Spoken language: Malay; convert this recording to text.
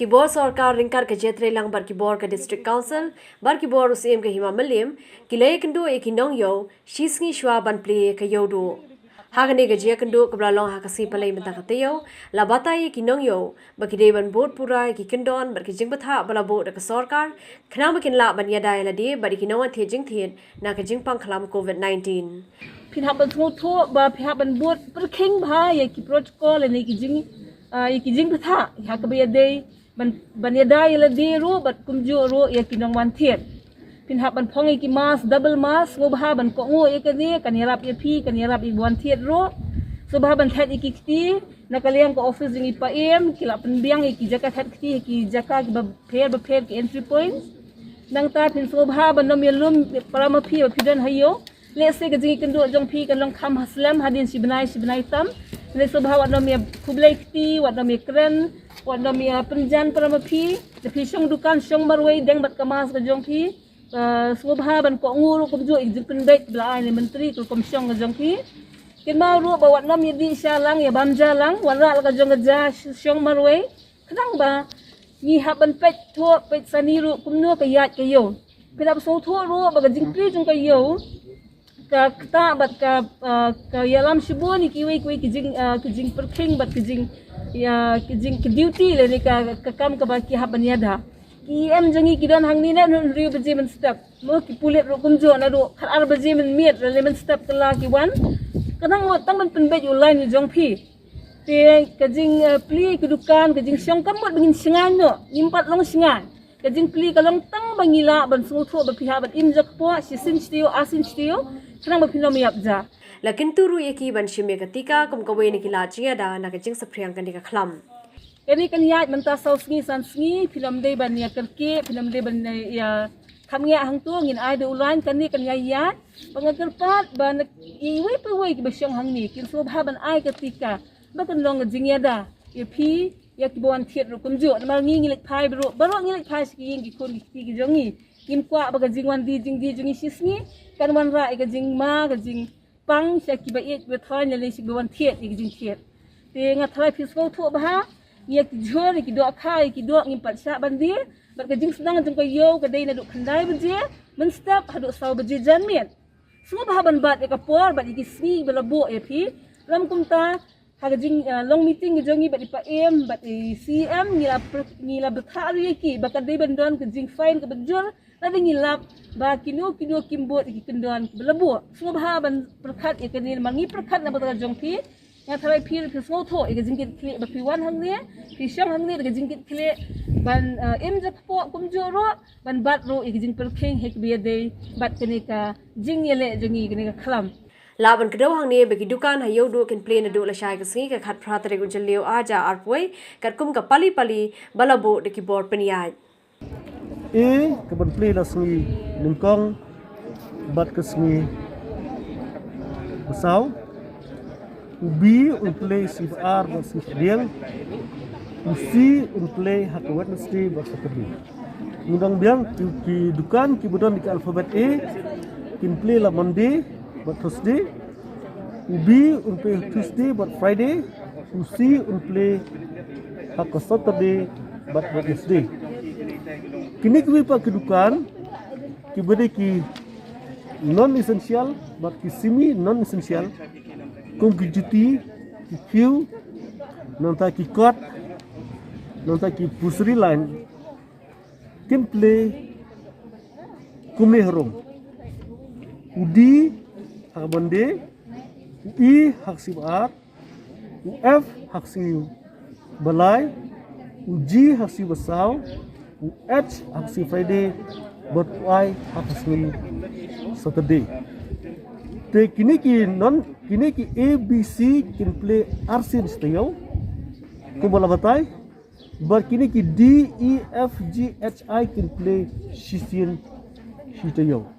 Kibor Sarkar ringkar ke jetre lang bar kibor ke District Council, bar kibor usim ke Hima Malim, kilay kendo eki Nongiew, shisngi shwa ban Plie ke Iewduh. Hagane ke jia kendo ke belalong RiKhasi Plie mentakateo, la batai eki Nongiew, bakide ban bot pura eki kendon bar ke Jingbthah bala bot ke Sarkar, kena makin la ban yadai ladi bar eki Nongiew the jingthiet na ke jingpang kalam COVID-19. Pihak ban semua ba pihak ban bot perking bah ya ki protokol ni ki Jingbthah ya ke biadai ban yadai la di ro bat kumjo ro ya ki nong wan thiet pihak ban phong ki mas double mas ngobha ban ko ngo ya ke ni kan yarap ya pi kan yarap I wan thiet ro so bah ban that ki kiti na kaliang ko office ngi pa em kila penbiang ki jaka that kiti ki jaka ki ba pher ki entry point nang ta pin so bah ban nom yelum para ma pi pidan hayo let's say ke jingi kendo jong pi kan long kham haslam hadin si benai tam le so bah wat nom ya kublai kiti wat nom ya kren wat nom ya penjan para ma pi de pi shong dukan shong marwei deng bat kamas ke jong pi so bah ban ko nguru kum jo ik pen bet bla ni menteri ko kom shong ke jong pi kin ma ru ba wat nom ya di shalang ya bamja lang wan ra ka jong ja shong marwei kadang ba ni ha ban pet tho pet saniru kum no ka yat ke yo pinap so tho ru ba ka jing pri jong ka yo ka kta bat ka yalam shibo ni kiwi ki jing perking bat ki jing ki duty le ni ka kam ka ba ki haban yada ki em jangi ki don hang ni na riu baje men step mo ki pulet ro kumjo na do khat ar baje men miet le men step kala ki wan kadang mo tang man pen be yu line ni jong phi te ka jing pli ki dukan ka jing syong kam mot bangin singan no nimpat long singan ka jing pli ka long tang bangila ban su tho ba phi ban im jak po si sin stio asin stio Kenang berpindah miapja. Lakin turu eki ban shime ketika kum kawe ni kila jinga da na kajing sepriang kan dika klam. Ini kan ya mentah sausngi sansngi film day ban ya kerke film day ban ya kami ya hang tu ngin Iewduh ulan kan ni kan ya pengakerpat ban iwe pewei ki besyong hang ni kin so ban ai ketika bakan long jingya da ya pi ya ki bon thiet ru kumjo mal ngi lek phai bro ngi lek phai ski ngi kon ki jongi kim kwa baga jingwan di jungi sisngi kan wan ra ga jing ma ga jing pang sha ki ba it be thoi ne le si wan thiet ki jing thiet te nga thai fisco tho ba ye ki jor ki do khai ki do ngim pat sha ban di ba ga jing sedang jong ko yo ga dei na do khandai ba je men step hadu saw ba je jan miet semua ba ban bat ka por ba ki sni ba labo e pi lam kum ta ha ga jing long meeting ga jongi ba di pa em ba cm ngila betha ri ki ba ka dei ban don ka jing fine ka bejor Tadi ngilap ba kino kimbot iki kendon belebo semua bahaban perkat ikan mangi perkat na batang jongpi yang tharai pil ke semua tho ikan jingkit klik ba piwan hang ni pisang hang ni ikan jingkit klik ban em jak po kumjoro ban bat ro ikan jing perking hek biade bat kenika jing yele jongi kenika khalam Laban kedau hang ni bagi dukan Iewduh kin play na do la shai ke singi ke khat pratare gun jelio aja arpoi kat kum ka pali balabo de keyboard peniai keban Plie la sengi ningkong bat ke sengi besau ubi Plie CFR bat si diang usi Plie hak Wednesday bat seperti undang biang ki dukan ki budon di alfabet kin Plie la Monday bat Thursday ubi Plie Tuesday bat Friday usi Plie hak Saturday bat Wednesday kini kami pak kedukan, kibade ki non essential, bat ki semi non essential, kum ki duty, ki queue, nanta ki court, nanta ki pusri line, kim Plie, kumne harom, udi hak bande, i hak sibat, uf hak si balai, uji hak si basau. H aksi Friday but Y aksi Saturday. Te kini ki ABC kin Plie RC istayo. Kumala batai. Bar kini ki D E F G H I kin Plie Shisian istayo.